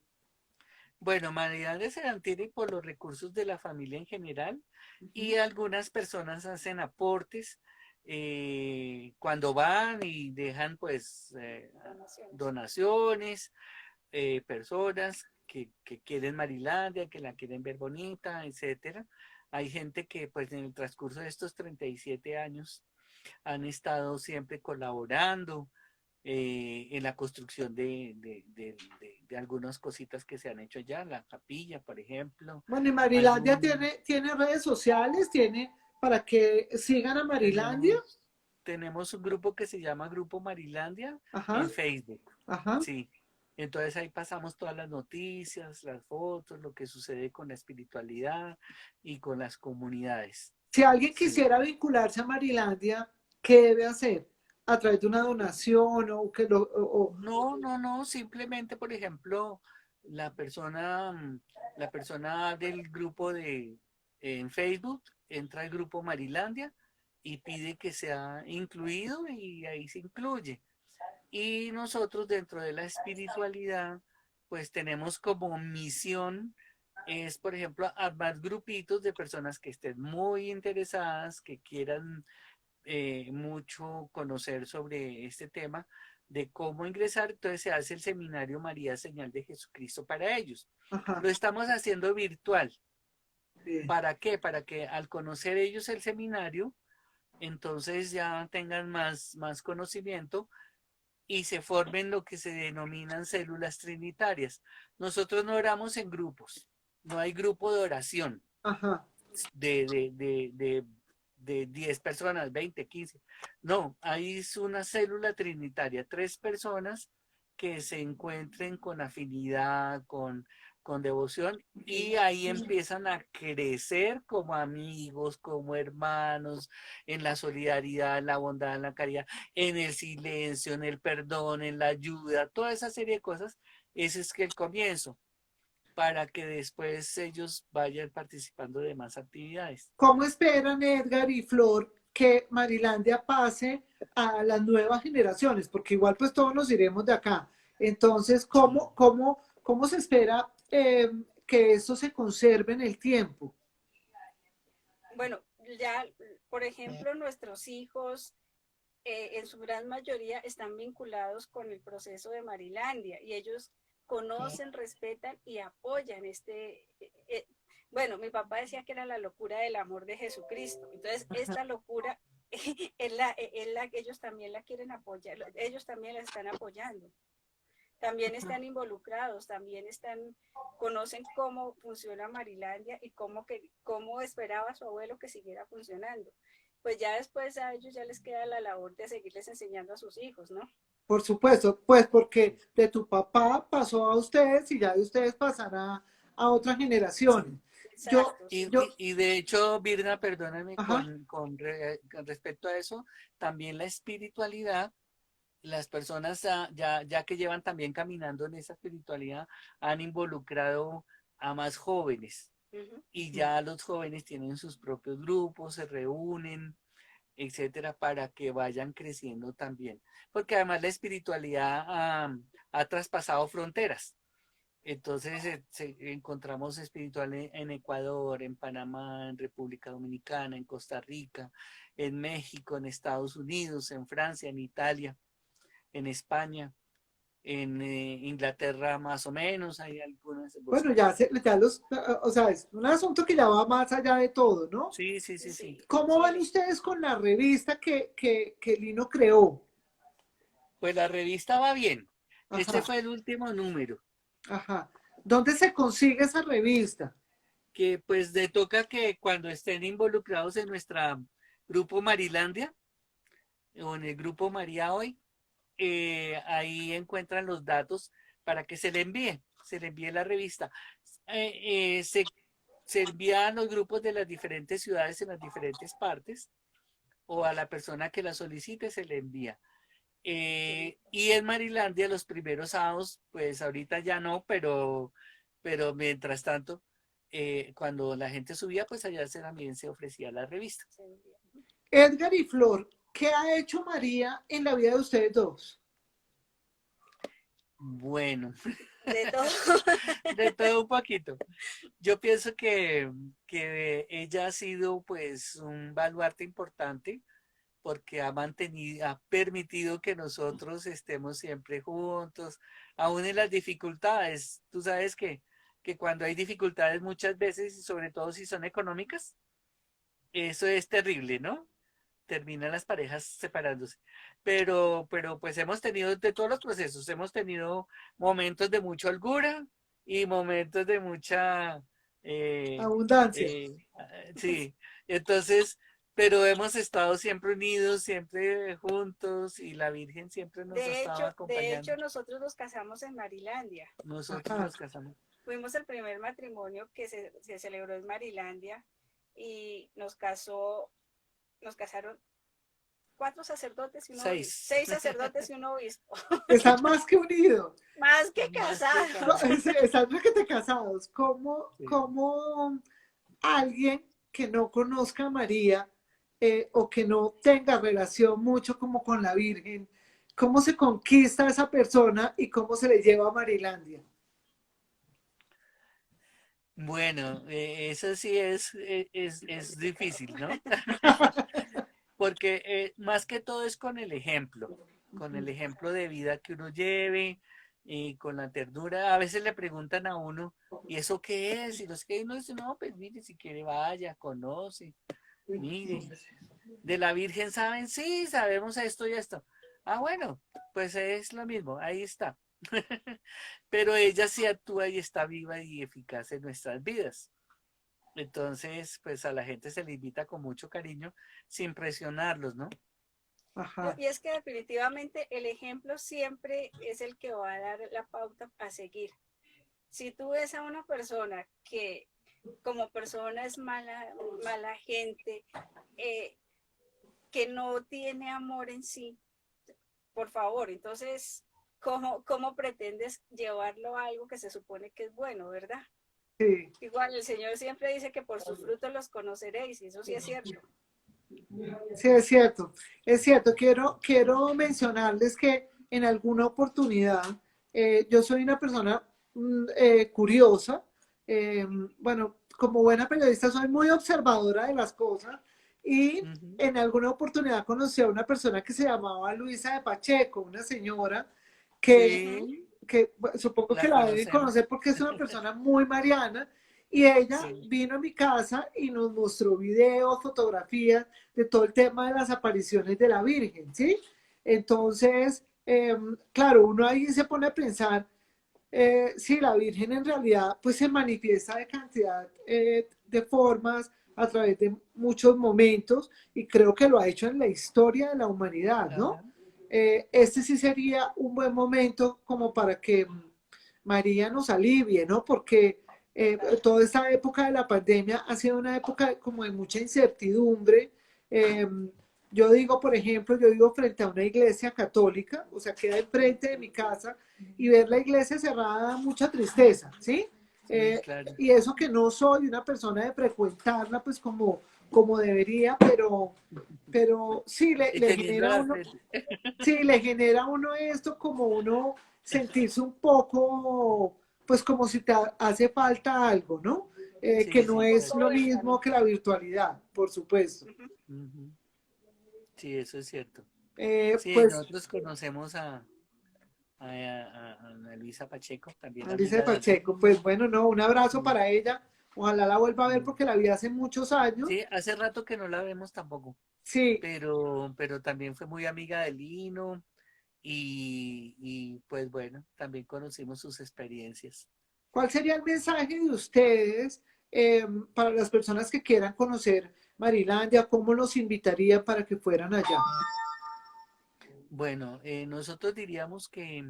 Bueno, Maridades se mantiene por los recursos de la familia en general y Ujú. algunas personas hacen aportes cuando van y dejan pues donaciones. donaciones, personas que quieren Marilandia, que la quieren ver bonita, etcétera. Hay gente que pues en el transcurso de estos 37 años han estado siempre colaborando en la construcción de algunas cositas que se han hecho allá, la capilla, por ejemplo. Bueno, y Marilandia Algún, tiene redes sociales, tiene para que sigan a Marilandia. tenemos un grupo que se llama Grupo Marilandia Ajá, en Facebook, ajá. sí. Entonces ahí pasamos todas las noticias, las fotos, lo que sucede con la espiritualidad y con las comunidades. Si alguien Sí. quisiera vincularse a Marilandia, ¿qué debe hacer? ¿A través de una donación o que No, no, no, simplemente, por ejemplo, la persona del grupo en Facebook entra al grupo Marilandia y pide que sea incluido y ahí se incluye. Y nosotros dentro de la espiritualidad, pues tenemos como misión es, por ejemplo, armar grupitos de personas que estén muy interesadas, que quieran mucho conocer sobre este tema de cómo ingresar. Entonces se hace el seminario María Señal de Jesucristo para ellos. ajá, Lo estamos haciendo virtual. bien. ¿Para qué? Para que al conocer ellos el seminario, entonces ya tengan más conocimiento y se formen lo que se denominan células trinitarias. Nosotros no oramos en grupos, no hay grupo de oración Ajá, de, de, de, de, de 10 personas, 20, 15. No, ahí es una célula trinitaria, 3 personas que se encuentren con afinidad, con devoción, y ahí empiezan a crecer como amigos, como hermanos, en la solidaridad, en la bondad, en la caridad, en el silencio, en el perdón, en la ayuda, toda esa serie de cosas. Ese es que el comienzo para que después ellos vayan participando de más actividades. ¿cómo esperan Edgar y Flor que Marilandia pase a las nuevas generaciones? Porque igual pues todos nos iremos de acá. Entonces, Sí. cómo se espera que eso se conserve en el tiempo? Bueno, ya, por ejemplo, nuestros hijos en su gran mayoría están vinculados con el proceso de Marilandia y ellos conocen, respetan y apoyan bueno, mi papá decía que era la locura del amor de Jesucristo. Entonces, esta locura ellos también la quieren apoyar, ellos también la están apoyando. También están involucrados, conocen cómo funciona Marilandia y cómo esperaba su abuelo que siguiera funcionando. Pues ya después a ellos ya les queda la labor de seguirles enseñando a sus hijos, ¿no? Por supuesto, pues porque de tu papá pasó a ustedes y ya de ustedes pasará a otras generaciones. Yo, Exacto, Y, sí. yo, y, y de hecho, Virna, perdóname, ajá, con respecto a eso, también la espiritualidad, las personas ya que llevan también caminando en esa espiritualidad, han involucrado a más jóvenes Uh-huh. y ya los jóvenes tienen sus propios grupos, se reúnen, etcétera, para que vayan creciendo también. Porque además la espiritualidad ha traspasado fronteras. Entonces encontramos espiritual en Ecuador, en Panamá, en República Dominicana, en Costa Rica, en México, en Estados Unidos, en Francia, en Italia, en España, en Inglaterra más o menos, hay algunas, en bueno, Boston. o sea, es un asunto que ya va más allá de todo, ¿no? Sí, sí, sí, sí. Sí, ¿Cómo van sí, ustedes con la revista que Lino creó? Pues la revista va bien. Este Ajá, fue el último número, ajá. ¿Dónde se consigue esa revista? que pues le toca que cuando estén involucrados en nuestra grupo Marilandia o en el grupo María Hoy, ahí encuentran los datos para que se le envíe la revista. Eh, eh, se, se envía a los grupos de las diferentes ciudades en las diferentes partes o a la persona que la solicite se le envía. Y en Marilandia los primeros sábados, pues ahorita ya no, pero mientras tanto, cuando la gente subía, pues allá también se ofrecía la revista. Edgar y Flor, ¿qué ha hecho María en la vida de ustedes dos? Bueno, de todo. de todo un poquito. Yo pienso que ella ha sido pues un baluarte importante porque ha permitido que nosotros estemos siempre juntos, aún en las dificultades. Tú sabes que cuando hay dificultades muchas veces, y sobre todo si son económicas, eso es terrible, ¿no? terminan las parejas separándose. Pero pues hemos tenido de todos los procesos, hemos tenido momentos de mucha holgura y momentos de mucha, eh, Abundancia. eh, sí, entonces, pero hemos estado siempre unidos, siempre juntos y la Virgen siempre nos ha estado De acompañando. hecho, nosotros nos casamos en Marilandia. Nosotros Ajá. nos casamos. Fuimos el primer matrimonio que se celebró en Marilandia y nos casaron 4 sacerdotes y un obispo, 6. 6 sacerdotes y un obispo, Están más que unidos. más que Más que casados. Están más que casados. Sí. ¿Cómo alguien que no conozca a María o que no tenga relación mucho como con la Virgen, cómo se conquista a esa persona y cómo se le lleva a Marilandia? Bueno, eso sí es difícil, ¿no? Porque más que todo es con el ejemplo de vida que uno lleve y con la ternura. A veces le preguntan a uno, ¿y eso qué es? Y los que uno dice, no, pues mire, si quiere vaya, conoce, mire. De la Virgen saben, sí, sabemos esto y esto. Ah, bueno, pues es lo mismo, ahí está. Pero ella sí actúa y está viva y eficaz en nuestras vidas. Entonces, pues a la gente se le invita con mucho cariño, sin presionarlos, ¿no? Ajá, Y es que definitivamente el ejemplo siempre es el que va a dar la pauta a seguir. Si tú ves a una persona que como persona es mala gente, eh, que no tiene amor en sí, por favor, entonces, ¿cómo pretendes llevarlo a algo que se supone que es bueno, verdad? sí. Igual el Señor siempre dice que por sus frutos los conoceréis, y eso sí es cierto. Sí, es cierto, es cierto. Quiero mencionarles que en alguna oportunidad yo soy una persona curiosa. Bueno, como buena periodista soy muy observadora de las cosas y Ujú. en alguna oportunidad conocí a una persona que se llamaba Luisa de Pacheco, una señora que, Sí, bueno, supongo que la la deben conocemos. conocer porque es una persona muy mariana y ella Sí. vino a mi casa y nos mostró videos, fotografías de todo el tema de las apariciones de la Virgen, ¿sí? Entonces, claro, uno ahí se pone a pensar, sí, la Virgen en realidad pues se manifiesta de cantidad de formas a través de muchos momentos y creo que lo ha hecho en la historia de la humanidad, ¿no? Ajá. Este sí sería un buen momento como para que María nos alivie, ¿no? Porque toda esta época de la pandemia ha sido una época como de mucha incertidumbre. Eh, yo digo, por ejemplo, yo vivo frente a una iglesia católica, o sea, queda enfrente de mi casa y ver la iglesia cerrada da mucha tristeza, ¿sí? Sí, claro. Y eso que no soy una persona de frecuentarla, pues como debería, pero sí Y le teniendo genera a la uno, frente. sí, le genera a uno esto como uno sentirse un poco, pues como si te hace falta algo, ¿no? Que Sí, no sí, Un es claro. poco lo huérfano. mismo que la virtualidad, por supuesto. Uh -huh. Ujú. Sí, eso es cierto. Eh, Sí, pues nosotros conocemos a Ana Luisa Pacheco, también Alicia amiga de Pacheco, algunos. pues bueno, no, un abrazo Sí, para ella. Ojalá la vuelva a ver sí. porque la vi hace muchos años. Sí, hace rato que no la vemos tampoco, Sí, pero también fue muy amiga de Lino y pues bueno, también conocimos sus experiencias. ¿cuál sería el mensaje de ustedes para las personas que quieran conocer Marilandia? ¿Cómo los invitaría para que fueran allá? Bueno, nosotros diríamos que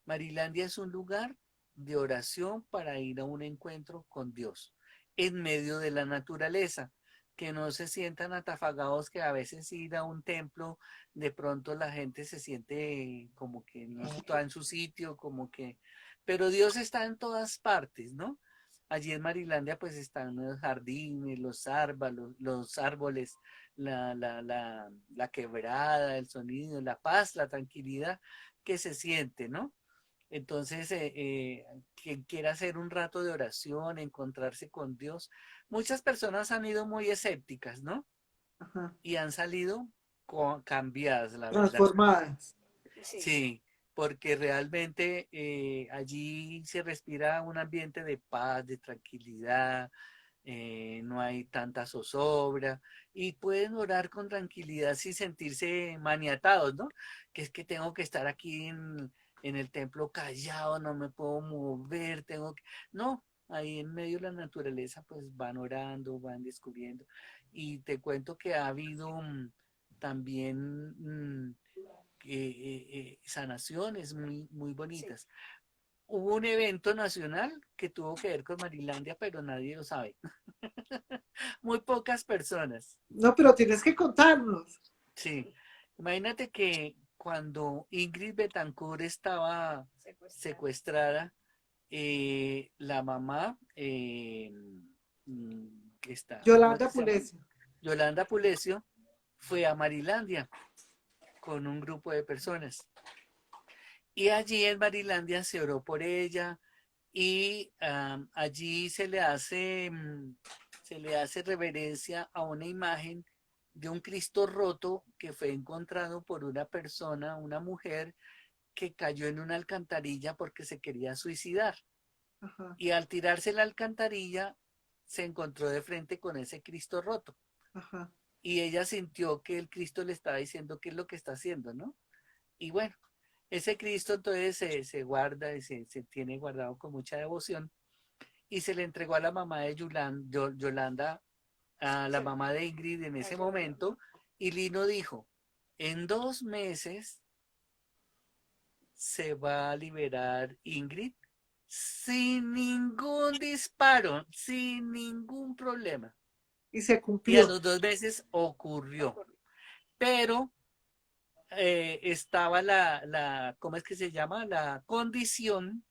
Marilandia es un lugar de oración para ir a un encuentro con Dios en medio de la naturaleza, que no se sientan atafagados, que a veces ir a un templo, de pronto la gente se siente como que no está en su sitio, como que, pero Dios está en todas partes, ¿no? Allí en Marilandia pues están los jardines, los árboles, la quebrada, el sonido, la paz, la tranquilidad que se siente, ¿no? Entonces, quien quiera hacer un rato de oración, encontrarse con Dios, muchas personas han ido muy escépticas, ¿no? Ajá. Y han salido cambiadas, la verdad. Transformadas. Sí. Sí, porque realmente allí se respira un ambiente de paz, de tranquilidad, no hay tanta zozobra y pueden orar con tranquilidad sin sentirse maniatados, ¿no? Que es que tengo que estar aquí en el templo callado, no me puedo mover, tengo que... No, ahí en medio de la naturaleza pues van orando, van descubriendo. Y te cuento que ha habido también sanaciones muy Sí. bonitas. Hubo un evento nacional que tuvo que ver con Marilandia, pero nadie lo sabe. Muy pocas personas. No, pero tienes que contarnos. Sí. Imagínate que cuando Ingrid Betancourt estaba Secuestrada. secuestrada, la mamá, que está, ¿cómo es Yolanda que se llama? Pulesio. Yolanda Pulesio, fue a Marilandia con un grupo de personas. Y allí en Marilandia se oró por ella y allí se le hace reverencia a una imagen de un Cristo roto que fue encontrado por una persona, una mujer que cayó en una alcantarilla porque se quería suicidar. Ajá, Y al tirarse la alcantarilla se encontró de frente con ese Cristo roto. ajá. Y ella sintió que el Cristo le estaba diciendo qué es lo que está haciendo, ¿no? Y bueno, ese Cristo entonces se guarda y se tiene guardado con mucha devoción y se le entregó a la mamá de Yolanda, a la Sí. mamá de Ingrid en ese Ayuda. momento, y Lino dijo, en 2 meses se va a liberar Ingrid sin ningún disparo, sin ningún problema. Y se Y a cumplió. los 2 meses ocurrió, Ocurrió. pero estaba ¿cómo es que se llama? La condición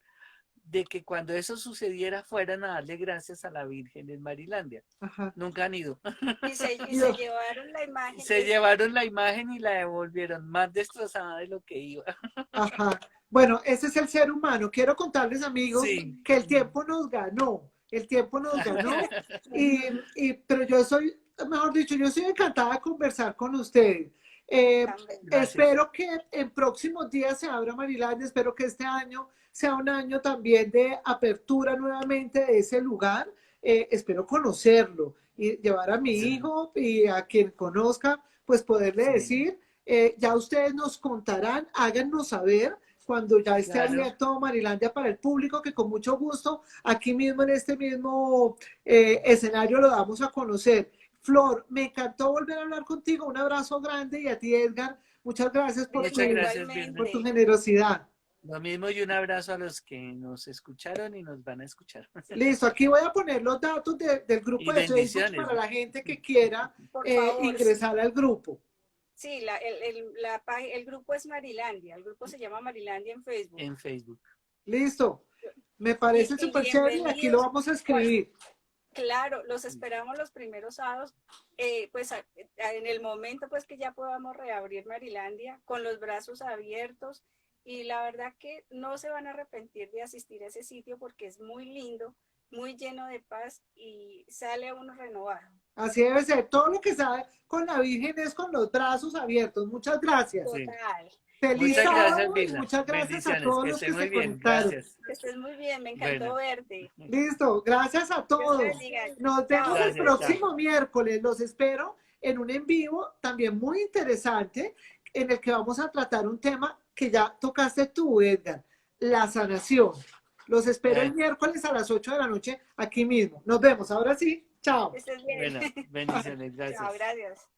de que cuando eso sucediera fueran a darle gracias a la Virgen en Marilandia. Ajá. Nunca han ido. Y Yo, se llevaron la imagen. Se llevaron la imagen y la devolvieron más destrozada de lo que iba. ajá. Bueno, ese es el ser humano. Quiero contarles, amigos, Sí. que el tiempo nos ganó. El tiempo nos ganó. Pero yo soy, mejor dicho, yo estoy encantada de conversar con ustedes. También. Gracias. Espero que en próximos días se abra Marilandia. Espero que este año sea un año también de apertura nuevamente de ese lugar. Espero conocerlo y llevar a mi Sí, hijo y a quien conozca, pues poderle sí, decir, ya ustedes nos contarán, háganos saber cuando ya esté claro. abierto Marilandia para el público, que con mucho gusto aquí mismo en este mismo escenario lo damos a conocer. Flor, me encantó volver a hablar contigo. Un abrazo grande y a ti, Edgar, muchas gracias Muchas gracias, por tu Virna. generosidad. Lo mismo y un abrazo a los que nos escucharon y nos van a escuchar. Listo, aquí voy a poner los datos del grupo Y de Facebook bendiciones. para la gente que quiera Por favor, sí. ingresar al grupo. Sí, el grupo es Marilandia. El grupo se llama Marilandia en Facebook. En Facebook. Listo, me Y, parece y súper chévere y aquí lo bienvenidos. vamos a escribir. Claro, los esperamos los primeros sábados, pues en el momento pues que ya podamos reabrir Marilandia con los brazos abiertos, y la verdad que no se van a arrepentir de asistir a ese sitio porque es muy lindo, muy lleno de paz y sale uno renovado. Así debe ser. Todo lo que sabe con la Virgen es con los brazos abiertos. Muchas gracias. Sí. Total. Feliz Muchas Edgar, gracias, sábado y Vilna. muchas gracias a Bendiciones. todos Que los esté que muy se bien. conectaron. Gracias. que estés muy bien, me encantó Bueno. verte. Listo, gracias a Dios te todos. bendiga. Nos Chao. vemos el Gracias, chao. próximo miércoles. Los espero en un en vivo también muy interesante en el que vamos a tratar un tema que ya tocaste tú, Edgar, la sanación. Los espero el miércoles a las 8 de la noche aquí mismo. Nos vemos. Ahora sí, chao. Que estés bien. Bueno, bendiciones. Chao, Gracias. gracias.